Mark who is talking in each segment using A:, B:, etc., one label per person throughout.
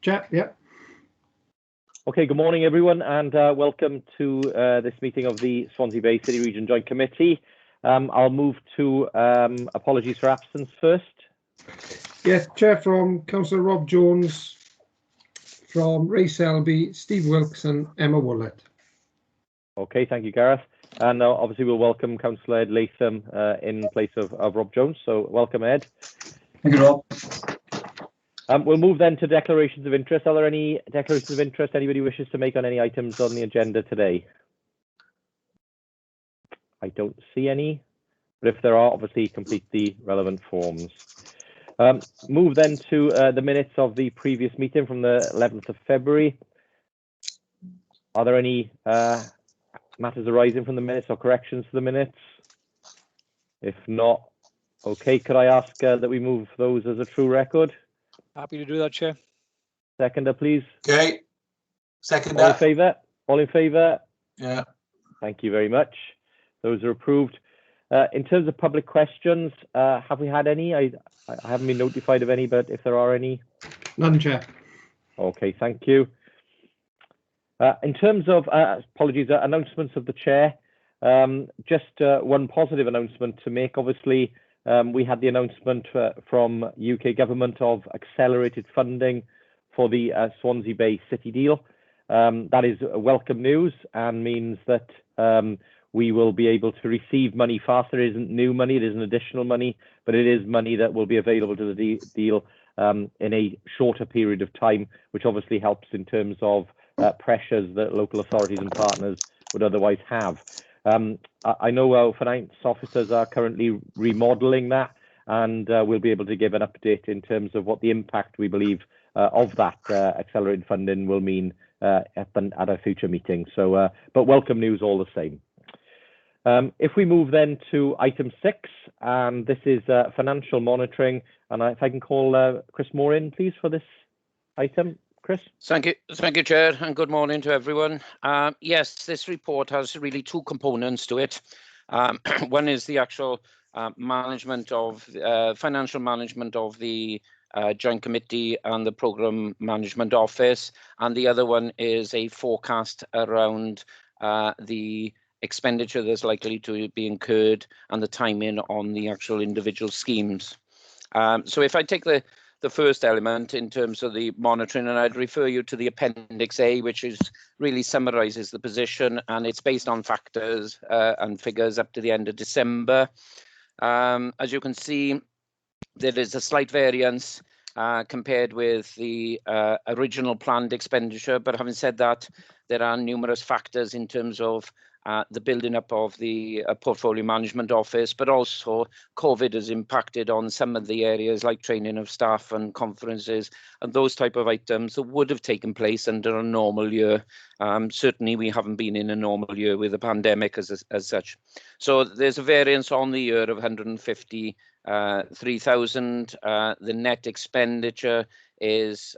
A: Chair, yeah.
B: Okay, good morning everyone, and welcome to this meeting of the Swansea Bay City Region Joint Committee. I'll move to apologies for absence first.
A: Yes, Chair, from Councillor Rob Jones, from Ray Selby, Steve Wilkes and Emma Woolett.
B: Okay, thank you, Gareth. And obviously we'll welcome Councillor Ed Latham in place of Rob Jones. So welcome, Ed.
C: Thank you, Rob.
B: We'll move then to declarations of interest. Are there any declarations of interest anybody wishes to make on any items on the agenda today? I don't see any, but if there are, obviously complete the relevant forms. Move then to the minutes of the previous meeting from the 11th of February. Are there any matters arising from the minutes or corrections to the minutes? If not, okay, could I ask that we move those as a true record?
D: Happy to do that, Chair.
B: Seconder, please.
C: Okay. Second.
B: All in favour? All in favour?
C: Yeah.
B: Thank you very much. Those are approved. In terms of public questions, have we had any? I haven't been notified of any, but if there are any.
A: None, Chair.
B: Okay, thank you. In terms of, apologies, announcements of the Chair, just one positive announcement to make. Obviously, we had the announcement from UK government of accelerated funding for the Swansea Bay City deal. That is welcome news and means that we will be able to receive money faster. It isn't new money, it isn't additional money, but it is money that will be available to the deal in a shorter period of time, which obviously helps in terms of pressures that local authorities and partners would otherwise have. I know our finance officers are currently remodelling that, and we'll be able to give an update in terms of what the impact we believe of that accelerated funding will mean at a future meeting. So, but welcome news all the same. If we move then to item 6, and this is financial monitoring, and if I can call Chris Moore in, please, for this item. Chris.
E: Thank you, Chair, and good morning to everyone. Yes, this report has really two components to it. One is the actual management of financial management of the Joint Committee and the Programme Management Office, and the other one is a forecast around the expenditure that's likely to be incurred and the timing on the actual individual schemes. So if I take the first element in terms of the monitoring, and I'd refer you to the Appendix A, which really summarises the position, and it's based on factors and figures up to the end of December. As you can see, there is a slight variance compared with the original planned expenditure, but having said that, there are numerous factors in terms of the building up of the portfolio management office, but also COVID has impacted on some of the areas like training of staff and conferences and those type of items that would have taken place under a normal year. Certainly we haven't been in a normal year with a pandemic as such. So there's a variance on the year of 153,000. The net expenditure is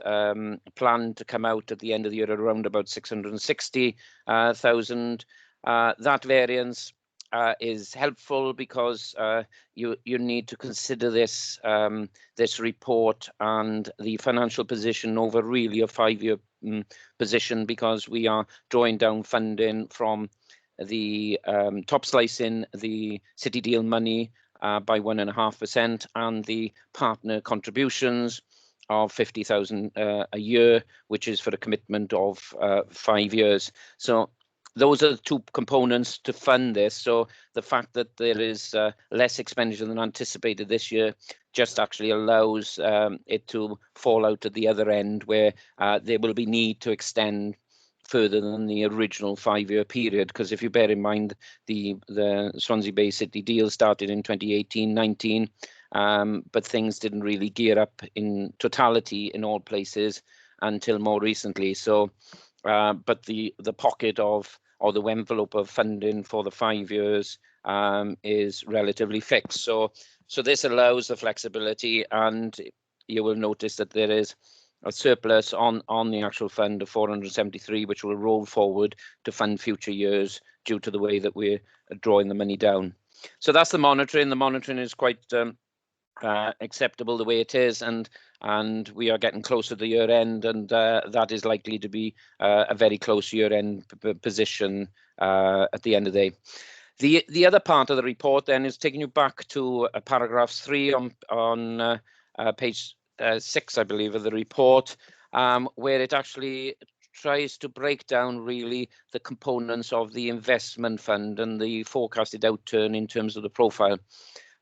E: planned to come out at the end of the year at around about 660,000. That variance is helpful because you need to consider this this report and the financial position over really a 5-year position, because we are drawing down funding from the top slicing the city deal money by 1.5% and the partner contributions of 50,000 a year, which is for a commitment of 5 years. So those are the two components to fund this. So the fact that there is less expenditure than anticipated this year just actually allows it to fall out at the other end, where there will be need to extend further than the original 5-year period. Because if you bear in mind the Swansea Bay City deal started in 2018-19, but things didn't really gear up in totality in all places until more recently. So but the pocket of, or the envelope of funding for the 5 years is relatively fixed. So this allows the flexibility, and you will notice that there is a surplus on the actual fund of 473, which will roll forward to fund future years due to the way that we're drawing the money down. So that's the monitoring. The monitoring is quite acceptable the way it is, and we are getting closer to the year end, and that is likely to be a very close year end position at the end of the day. The other part of the report then is taking you back to paragraph 3 on page 6, I believe, of the report, where it actually tries to break down really the components of the investment fund and the forecasted outturn in terms of the profile.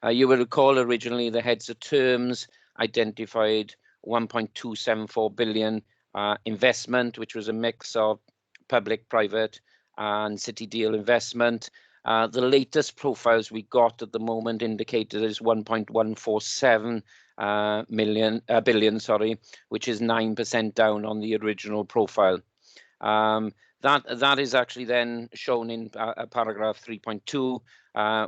E: You will recall originally the heads of terms identified 1.274 billion investment, which was a mix of public, private and city deal investment. The latest profiles we got at the moment indicated as 1.147 billion, which is 9% down on the original profile. That is actually then shown in paragraph 3.2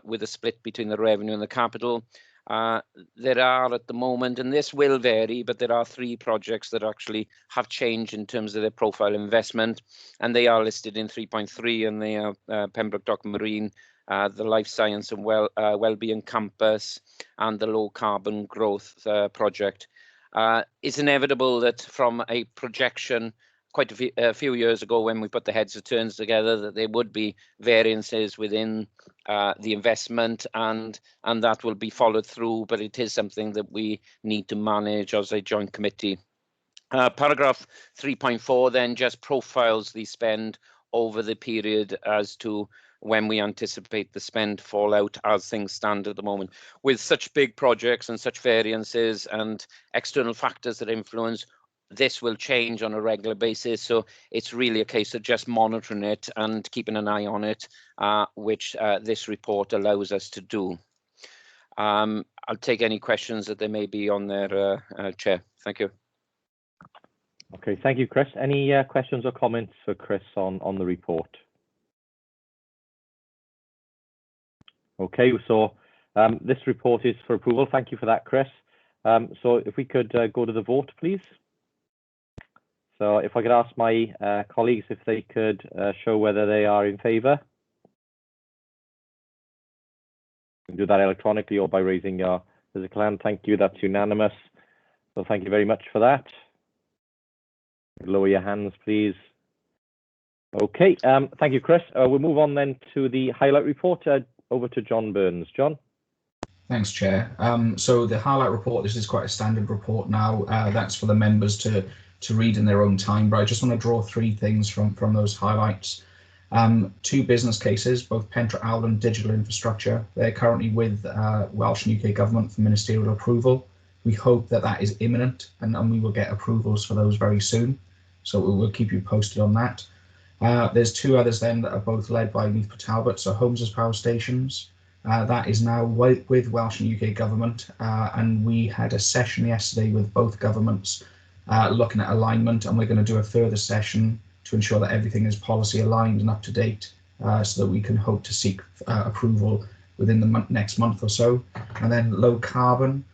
E: with a split between the revenue and the capital. There are at the moment, and this will vary, but there are 3 projects that actually have changed in terms of their profile investment, and they are listed in 3.3, and they are Pembroke Dock Marine, the Life Science and Wellbeing Campus, and the Low Carbon Growth project. It's inevitable that from a projection quite a few years ago, when we put the heads of terms together, that there would be variances within the investment, and that will be followed through, but it is something that we need to manage as a joint committee. Paragraph 3.4 then just profiles the spend over the period as to when we anticipate the spend fallout as things stand at the moment. With such big projects and such variances and external factors that influence, this will change on a regular basis, so it's really a case of just monitoring it and keeping an eye on it, which this report allows us to do. I'll take any questions that there may be on there, Chair. Thank you.
B: Okay, thank you, Chris. Any questions or comments for Chris on the report? Okay, so this report is for approval. Thank you for that, Chris. So if we could go to the vote, please. So if I could ask my colleagues if they could show whether they are in favour. You can do that electronically or by raising your physical hand. Thank you, that's unanimous. So thank you very much for that. Lower your hands, please. Okay, thank you, Chris. We'll move on then to the highlight report. Over to John Burns. John.
C: Thanks, Chair. So the highlight report, this is quite a standard report now. That's for the members to read in their own time, but I just want to draw 3 things from those highlights. 2 business cases, both Pentre Allen Digital Infrastructure. They're currently with Welsh and UK Government for ministerial approval. We hope that is imminent, and we will get approvals for those very soon. So we'll keep you posted on that. There's 2 others then that are both led by Neath Talbot, so Holmes's Power Stations. That is now with Welsh and UK Government, and we had a session yesterday with both governments looking at alignment, and we're going to do a further session to ensure that everything is policy aligned and up to date, so that we can hope to seek approval within the next month or so. And then low carbon,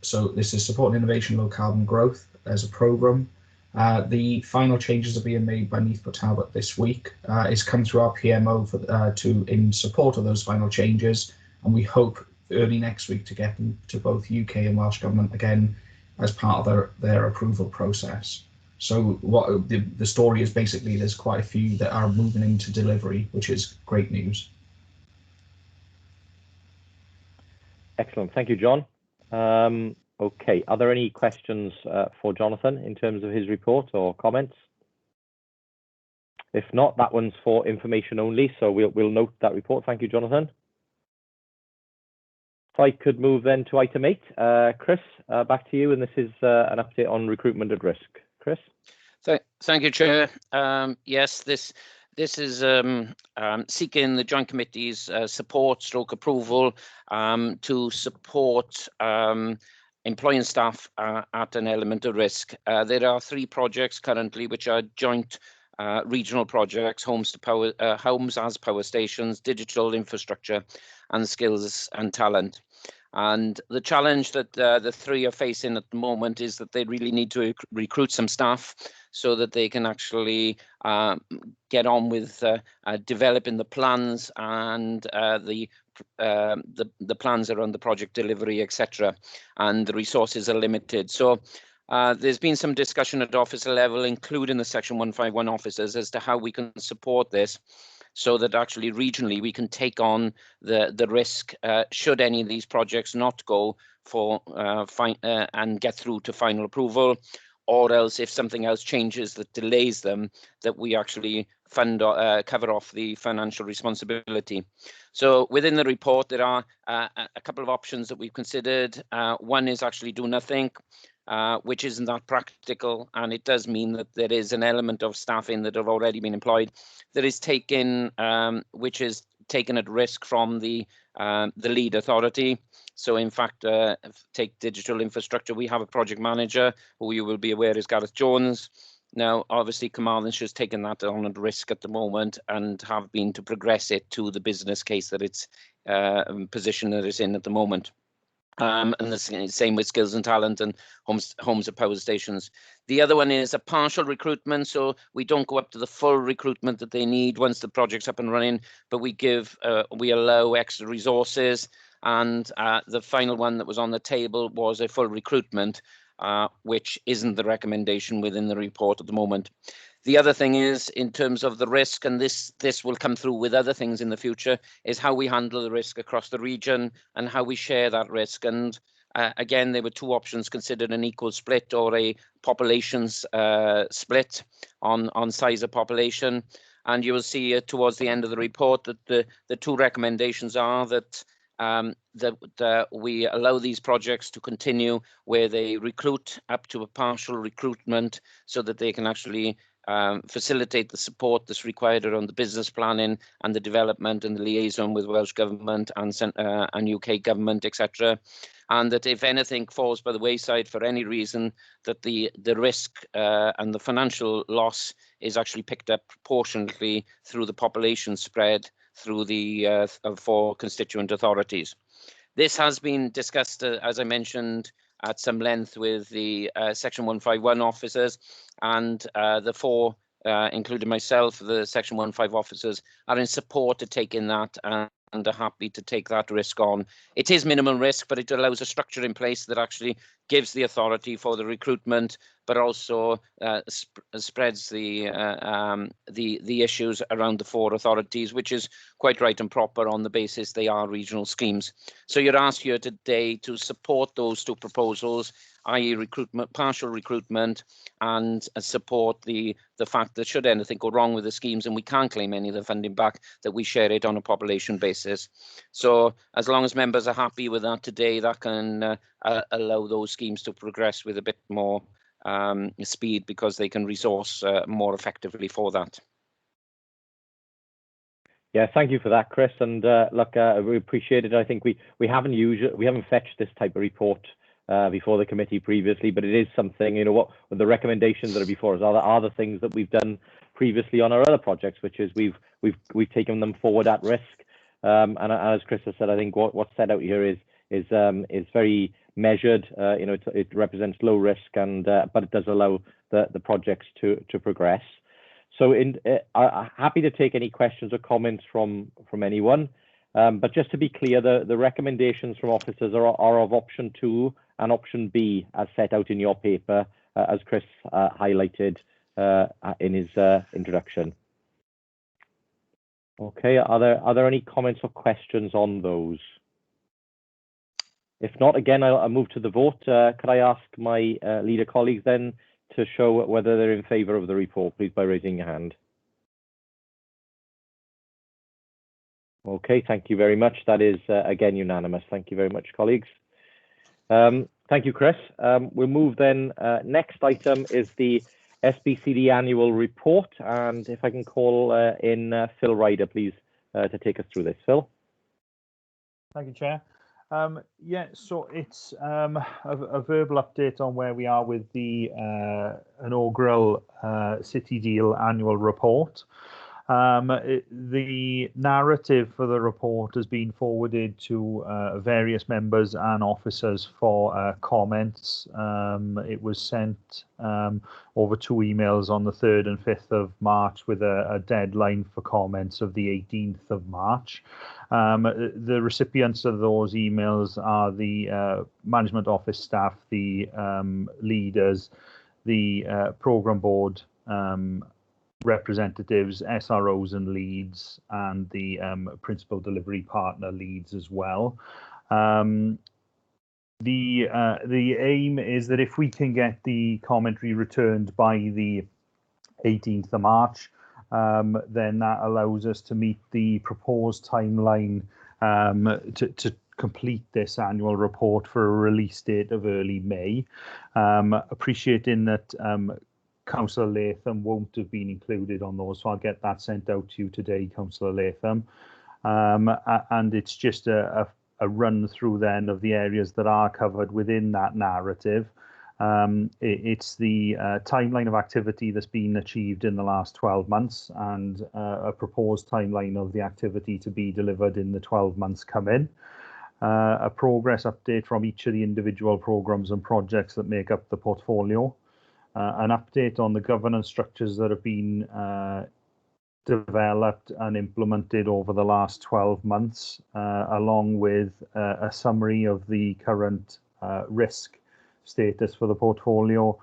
C: so this is supporting innovation, low carbon growth as a programme. The final changes are being made by Neath Talbot this week. It's come through our PMO in support of those final changes, and we hope early next week to get them to both UK and Welsh Government again as part of their approval process. So what the story is basically, there's quite a few that are moving into delivery, which is great news.
B: Excellent, thank you, John. Okay, are there any questions for Jonathan in terms of his report or comments? If not, that one's for information only, so we'll note that report. Thank you, Jonathan. If I could move then to item 8. Chris, back to you, and this is an update on recruitment at risk. Chris?
E: Thank you, Chair. Yes, this is seeking the Joint Committee's approval to support employing staff at an element of risk. There are 3 projects currently which are joint regional projects: homes as power stations, digital infrastructure, and skills and talent. And the challenge that the three are facing at the moment is that they really need to recruit some staff so that they can actually get on with developing the plans and the plans around the project delivery, etc. And the resources are limited. So there's been some discussion at officer level, including the Section 151 officers, as to how we can support this, so that actually regionally we can take on the risk should any of these projects not go for and get through to final approval, or else if something else changes that delays them, that we actually fund cover off the financial responsibility. So within the report there are a couple of options that we've considered. One is actually do nothing, which isn't that practical, and it does mean that there is an element of staffing that have already been employed that is taken, which is taken at risk from the lead authority. So in fact, take digital infrastructure, we have a project manager who you will be aware is Gareth Jones. Now, obviously, Carmarthenshire taken that on at risk at the moment and have been to progress it to the business case that it's position that it's in at the moment. And the same with Skills and Talent and homes of power stations. The other one is a partial recruitment, so we don't go up to the full recruitment that they need once the project's up and running, but we allow extra resources. And the final one that was on the table was a full recruitment, which isn't the recommendation within the report at the moment. The other thing is, in terms of the risk, and this will come through with other things in the future, is how we handle the risk across the region and how we share that risk. And again, there were two options considered: an equal split or a populations split on size of population. And you will see towards the end of the report that the two recommendations are that we allow these projects to continue where they recruit up to a partial recruitment so that they can actually facilitate the support that's required around the business planning and the development and the liaison with Welsh Government and UK Government, etc. And that if anything falls by the wayside for any reason, that the risk and the financial loss is actually picked up proportionately through the population spread through the 4 constituent authorities. This has been discussed, as I mentioned, at some length with the Section 151 officers, and the 4, including myself, the Section 151 officers, are in support of taking that and are happy to take that risk on. It is minimal risk, but it allows a structure in place that actually gives the authority for the recruitment, but also spreads the issues around the 4 authorities, which is quite right and proper on the basis they are regional schemes. So you're asked here today to support those 2 proposals, i.e. recruitment, partial recruitment, and support the fact that should anything go wrong with the schemes and we can't claim any of the funding back, that we share it on a population basis. So as long as members are happy with that today, that can allow those schemes to progress with a bit more speed, because they can resource more effectively for that.
B: Yeah, thank you for that, Chris. And look, we appreciate it. I think we haven't fetched this type of report before the committee previously, but it is something, you know, what the recommendations that are before us are the things that we've done previously on our other projects, which is we've taken them forward at risk. And as Chris has said, I think what's set out here is very measured. You know, it represents low risk, and but it does allow the projects to progress. So happy to take any questions or comments from anyone. But just to be clear, the recommendations from officers are of option 2 and option B as set out in your paper, as Chris highlighted in his introduction. Okay, are there any comments or questions on those? If not, again, I'll move to the vote. Could I ask my leader colleagues then to show whether they're in favour of the report, please, by raising your hand. Okay, thank you very much. That is, again, unanimous. Thank you very much, colleagues. Thank you, Chris. We'll move then. Next item is the Sbcd annual report. And if I can call in Phil Ryder, please, to take us through this. Phil.
D: Thank you, Chair. Yeah, so it's a verbal update on where we are with the inaugural City Deal annual report. The narrative for the report has been forwarded to various members and officers for comments. It was sent over 2 emails on the 3rd and 5th of March with a deadline for comments of the 18th of March. The recipients of those emails are the management office staff, the leaders, the programme board representatives, SROs and leads, and the principal delivery partner leads as well. The aim is that if we can get the commentary returned by the 18th of March, then that allows us to meet the proposed timeline to complete this annual report for a release date of early May. Appreciating that Councillor Latham won't have been included on those, so I'll get that sent out to you today, Councillor Latham. And it's just a run through then of the areas that are covered within that narrative. It's the timeline of activity that's been achieved in the last 12 months and a proposed timeline of the activity to be delivered in the 12 months coming. A progress update from each of the individual programmes and projects that make up the portfolio. An update on the governance structures that have been developed and implemented over the last 12 months, along with a summary of the current risk status for the portfolio,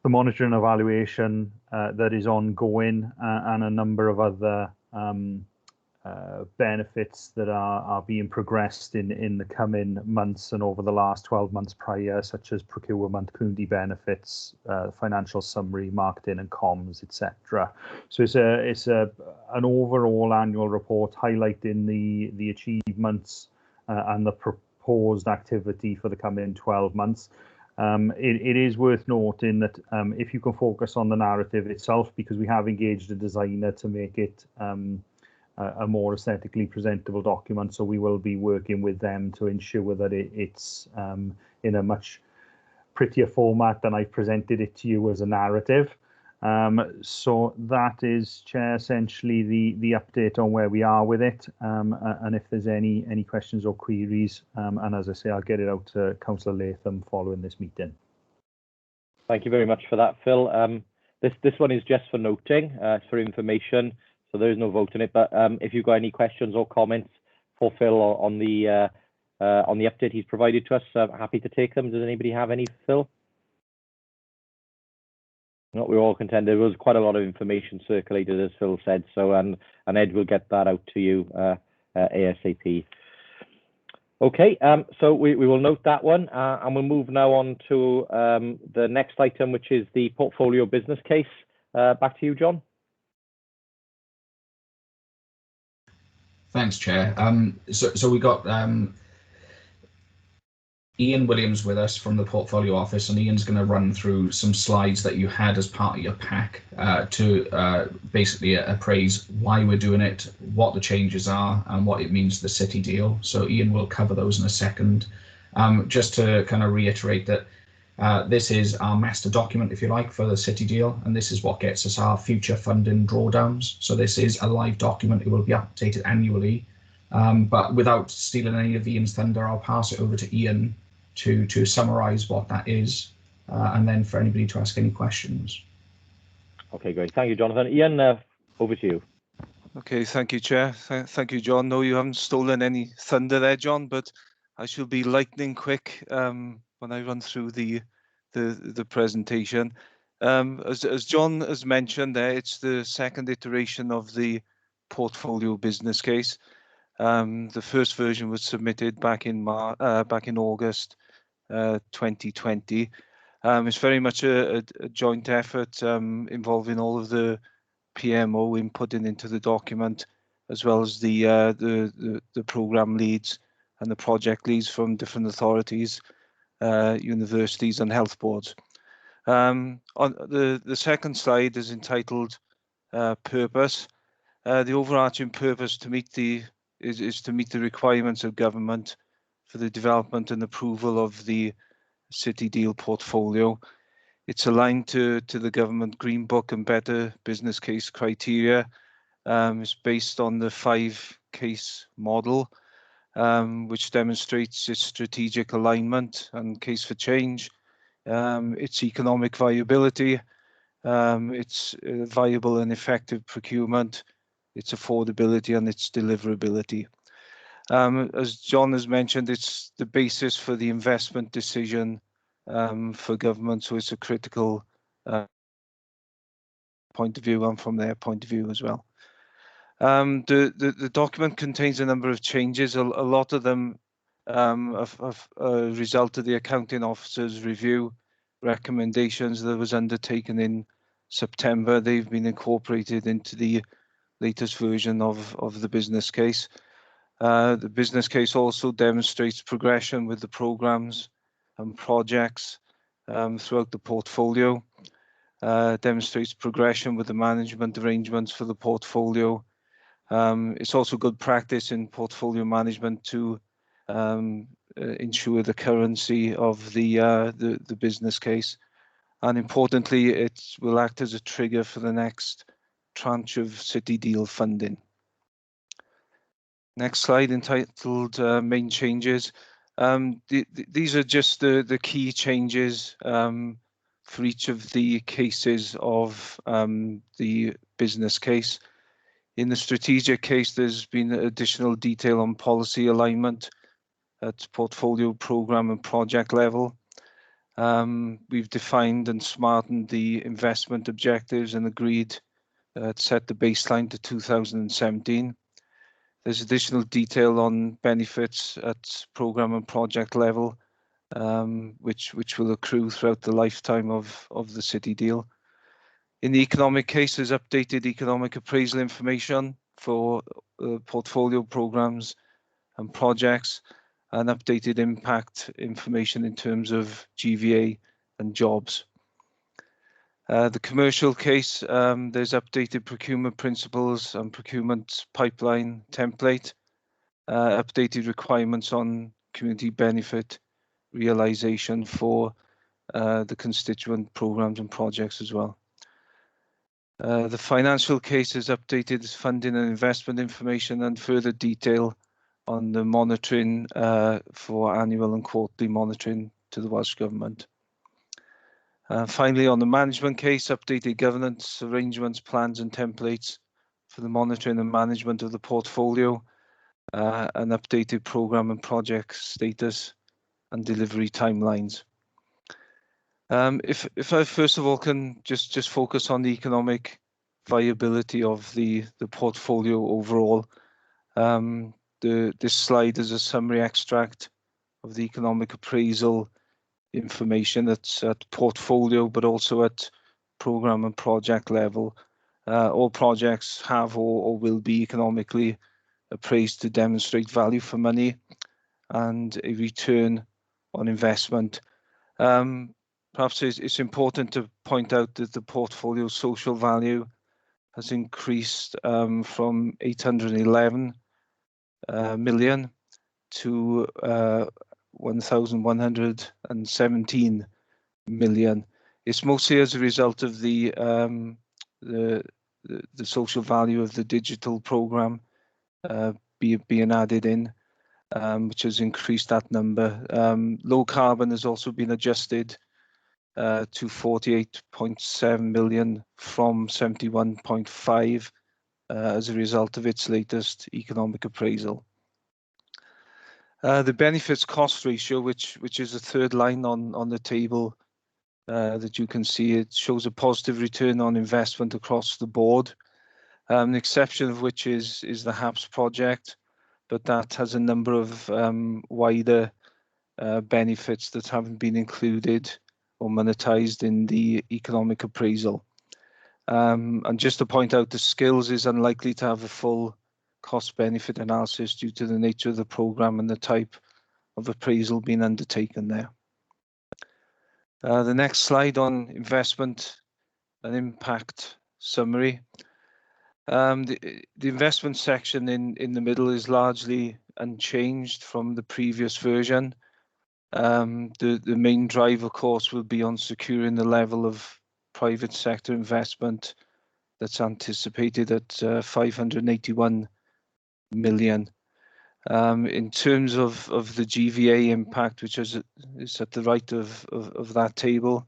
D: the monitoring and evaluation that is ongoing, and a number of other benefits that are being progressed in the coming months and over the last 12 months prior, such as procurement, community benefits, financial summary, marketing and comms, etc. So it's an overall annual report highlighting the achievements and the proposed activity for the coming 12 months. It is worth noting that if you can focus on the narrative itself, because we have engaged a designer to make it a more aesthetically presentable document, so we will be working with them to ensure that it's in a much prettier format than I presented it to you as a narrative. So that is, Chair, essentially the update on where we are with it, and if there's any questions or queries, and as I say, I'll get it out to Councillor Latham following this meeting.
B: Thank you very much for that, Phil. This one is just for noting, for information, so there is no vote in it. But if you've got any questions or comments for Phil on the update he's provided to us, I'm happy to take them. Does anybody have any, Phil? No, we're all content. There was quite a lot of information circulated, as Phil said. So and Ed will get that out to you ASAP. Okay, so we will note that one, and we'll move now on to the next item, which is the portfolio business case. Back to you, John.
C: Thanks, Chair. So we got Ian Williams with us from the Portfolio Office, and Ian's going to run through some slides that you had as part of your pack to basically appraise why we're doing it, what the changes are, and what it means to the city deal. So Ian will cover those in a second. Just to kind of reiterate that this is our master document, if you like, for the city deal, and this is what gets us our future funding drawdowns. So this is a live document. It will be updated annually, but without stealing any of Ian's thunder, I'll pass it over to Ian to summarise what that is, and then for anybody to ask any questions.
B: Okay, great. Thank you, Jonathan. Ian, over to you.
F: Okay, thank you, Chair. Thank you, John. No, you haven't stolen any thunder there, John, but I shall be lightning quick when I run through the presentation. As John has mentioned there, it's the second iteration of the portfolio business case. The first version was submitted back in August 2020. It's very much a joint effort involving all of the PMO inputting into the document, as well as the programme leads and the project leads from different authorities, universities and health boards. On the second slide is entitled Purpose. The overarching purpose is to meet the requirements of government for the development and approval of the City Deal portfolio. It's aligned to the government Green Book and better business case criteria, It's based on the 5-case model, which demonstrates its strategic alignment and case for change, its economic viability, its viable and effective procurement, its affordability, and its deliverability. As John has mentioned, it's the basis for the investment decision for government, so it's a critical point of view, and from their point of view as well. The document contains a number of changes. A lot of them have a result of the accounting officer's review recommendations that was undertaken in September. They've been incorporated into the latest version of the business case. The business case also demonstrates progression with the programs and projects throughout the portfolio, demonstrates progression with the management arrangements for the portfolio. It's also good practice in portfolio management to ensure the currency of the business case. And importantly, it will act as a trigger for the next tranche of City Deal funding. Next slide, entitled Main Changes. These are just the key changes for each of the cases of the business case. In the strategic case, there's been additional detail on policy alignment at portfolio, program, and project level. We've defined and smartened the investment objectives and agreed to set the baseline to 2017. There's additional detail on benefits at program and project level, which will accrue throughout the lifetime of the City Deal. In the economic case, there's updated economic appraisal information for portfolio programs and projects, and updated impact information in terms of GVA and jobs. The commercial case, there's updated procurement principles and procurement pipeline template, updated requirements on community benefit realization for the constituent programs and projects as well. The financial case has updated funding and investment information and further detail on the monitoring for annual and quarterly monitoring to the Welsh Government. Finally, on the management case, updated governance arrangements, plans and templates for the monitoring and management of the portfolio, and updated programme and project status and delivery timelines. If I first of all can just focus on the economic viability of the portfolio overall. This slide is a summary extract of the economic appraisal information that's at portfolio, but also at program and project level. All projects have or will be economically appraised to demonstrate value for money and a return on investment. Perhaps it's important to point out that the portfolio social value has increased from 811 million to 1,117 million. It's mostly as a result of the social value of the digital program being added in, which has increased that number. Low carbon has also been adjusted to 48.7 million from 71.5 as a result of its latest economic appraisal. The benefits cost ratio, which is the third line on the table that you can see, it shows a positive return on investment across the board. An exception of which is the HAPS project, but that has a number of wider benefits that haven't been included or monetized in the economic appraisal. And just to point out, the skills is unlikely to have a full cost benefit analysis due to the nature of the program and the type of appraisal being undertaken there. The next slide on investment and impact summary. The investment section in the middle is largely unchanged from the previous version. The main drive, of course, will be on securing the level of private sector investment that's anticipated at 581 million. In terms of the GVA impact, which is at the right of that table,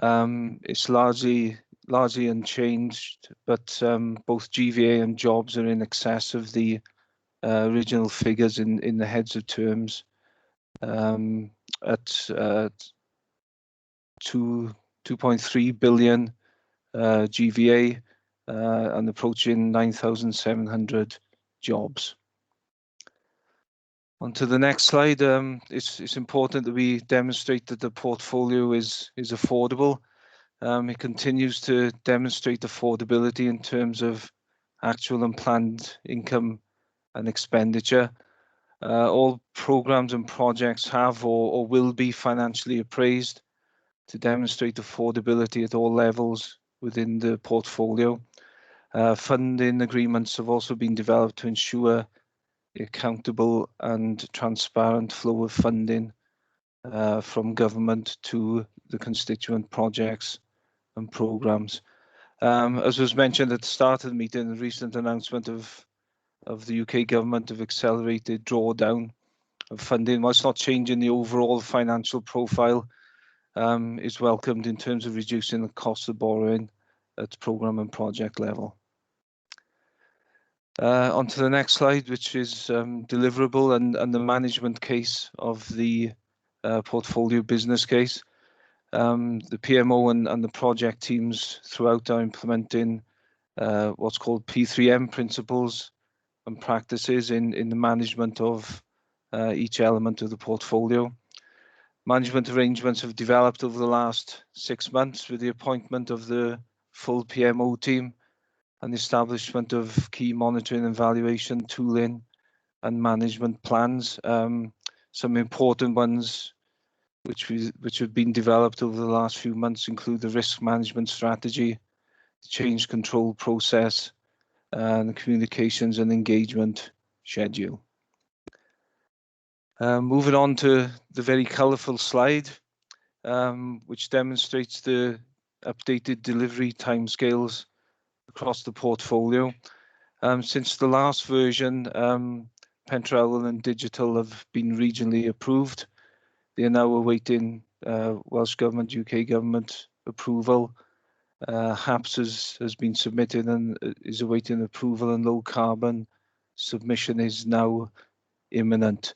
F: it's largely unchanged, but both GVA and jobs are in excess of the original figures in the heads of terms, at 2.3 billion GVA and approaching 9,700 jobs. On to the next slide. It's important that we demonstrate that the portfolio is affordable. It continues to demonstrate affordability in terms of actual and planned income and expenditure. All programs and projects have or will be financially appraised to demonstrate affordability at all levels within the portfolio. Funding agreements have also been developed to ensure accountable and transparent flow of funding from government to the constituent projects and programs. As was mentioned at the start of the meeting, the recent announcement of the UK government of accelerated drawdown of funding, whilst not changing the overall financial profile, is welcomed in terms of reducing the cost of borrowing at programme and project level. On to the next slide, which is deliverable and the management case of the portfolio business case. The PMO and the project teams throughout are implementing what's called P3M principles and practices in the management of each element of the portfolio. Management arrangements have developed over the last 6 months with the appointment of the full PMO team and the establishment of key monitoring and valuation tooling and management plans. Some important ones which have been developed over the last few months include the risk management strategy, the change control process, and the communications and engagement schedule. Moving on to the very colourful slide, which demonstrates the updated delivery timescales across the portfolio. Since the last version, Pentrawl and Digital have been regionally approved. They are now awaiting Welsh Government, UK Government approval. HAPS has been submitted and is awaiting approval, and low carbon submission is now imminent.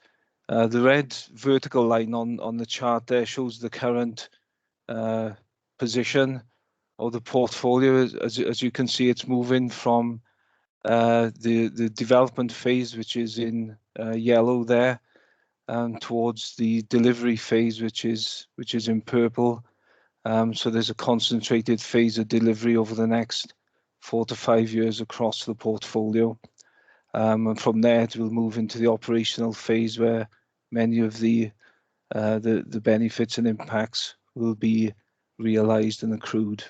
F: The red vertical line on the chart there shows the current position of the portfolio. As you can see, it's moving from the development phase, which is in yellow there, towards the delivery phase, which is in purple. So there's a concentrated phase of delivery over the next 4 to 5 years across the portfolio. And from there, it will move into the operational phase where many of the benefits and impacts will be realised and accrued.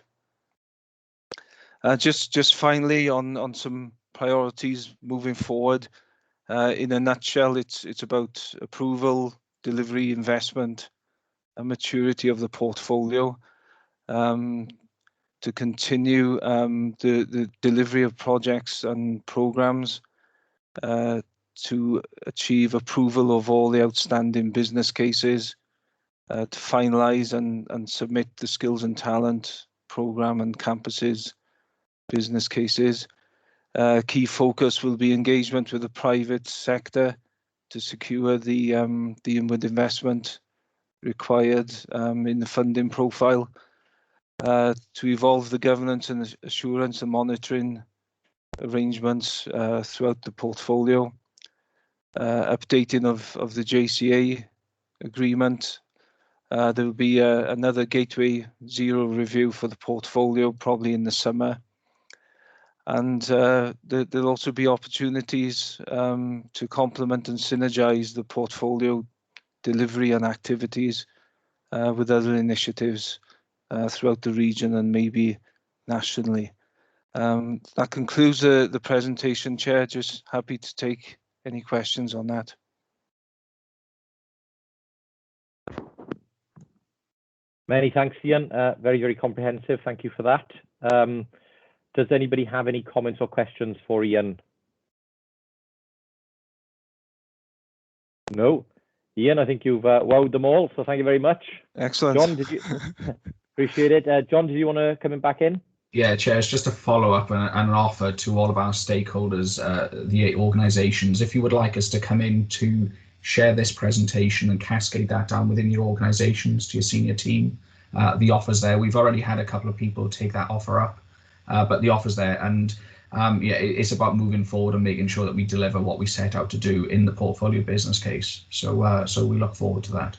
F: Just finally on some priorities moving forward. In a nutshell, it's about approval, delivery, investment, and maturity of the portfolio. To continue the delivery of projects and programs, to achieve approval of all the outstanding business cases, to finalise and submit the skills and talent programme and campuses business cases. Key focus will be engagement with the private sector to secure the inward investment required in the funding profile, to evolve the governance and assurance and monitoring arrangements throughout the portfolio, updating of the JCA agreement. There will be another Gateway Zero review for the portfolio, probably in the summer. And there'll also be opportunities to complement and synergize the portfolio delivery and activities with other initiatives throughout the region and maybe nationally. That concludes the presentation, Chair. Just happy to take any questions on that.
B: Many thanks, Ian. Very, very comprehensive. Thank you for that. Does anybody have any comments or questions for Ian? No. Ian, I think you've wowed them all, so thank you very much.
F: Excellent.
B: John, did you appreciate it? John, did you want to come back in?
C: Yeah, Chair, it's just a follow-up and an offer to all of our stakeholders, the organisations. If you would like us to come in to share this presentation and cascade that down within your organisations to your senior team, the offer's there. We've already had a couple of people take that offer up, but the offer's there. And yeah, it's about moving forward and making sure that we deliver what we set out to do in the portfolio business case. So, so we look forward to that.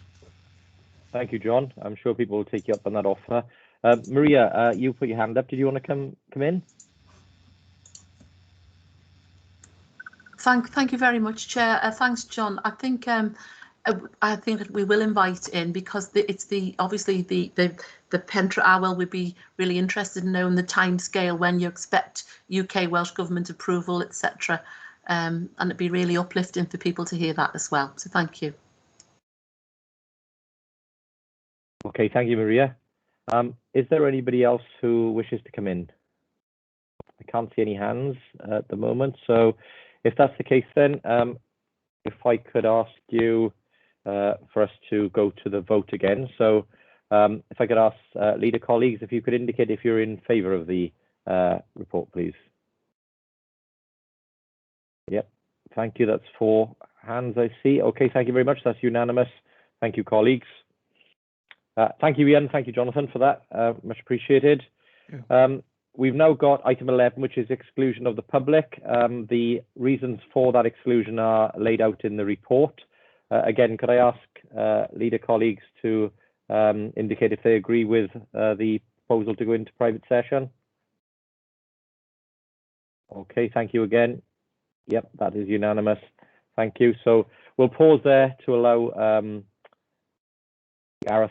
B: Thank you, John. I'm sure people will take you up on that offer. Maria, you put your hand up. Did you want to come in?
G: Thank you very much, Chair. Thanks, John. I think that we will invite in, because it's obviously the Pentra Awel would be really interested in knowing the time scale when you expect UK Welsh Government approval, etc. And it'd be really uplifting for people to hear that as well. So thank you.
B: Okay, thank you, Maria. Is there anybody else who wishes to come in? I can't see any hands at the moment. So if that's the case, then if I could ask you for us to go to the vote again. So if I could ask leader colleagues, if you could indicate if you're in favour of the report, please. Yep, thank you. That's 4 hands I see. Okay, thank you very much. That's unanimous. Thank you, colleagues. Thank you, Ian. Thank you, Jonathan, for that. Much appreciated. Yeah. We've now got item 11, which is exclusion of the public. The reasons for that exclusion are laid out in the report. Again, could I ask leader colleagues to indicate if they agree with the proposal to go into private session? Okay, thank you again. Yep, that is unanimous. Thank you. So we'll pause there to allow Gareth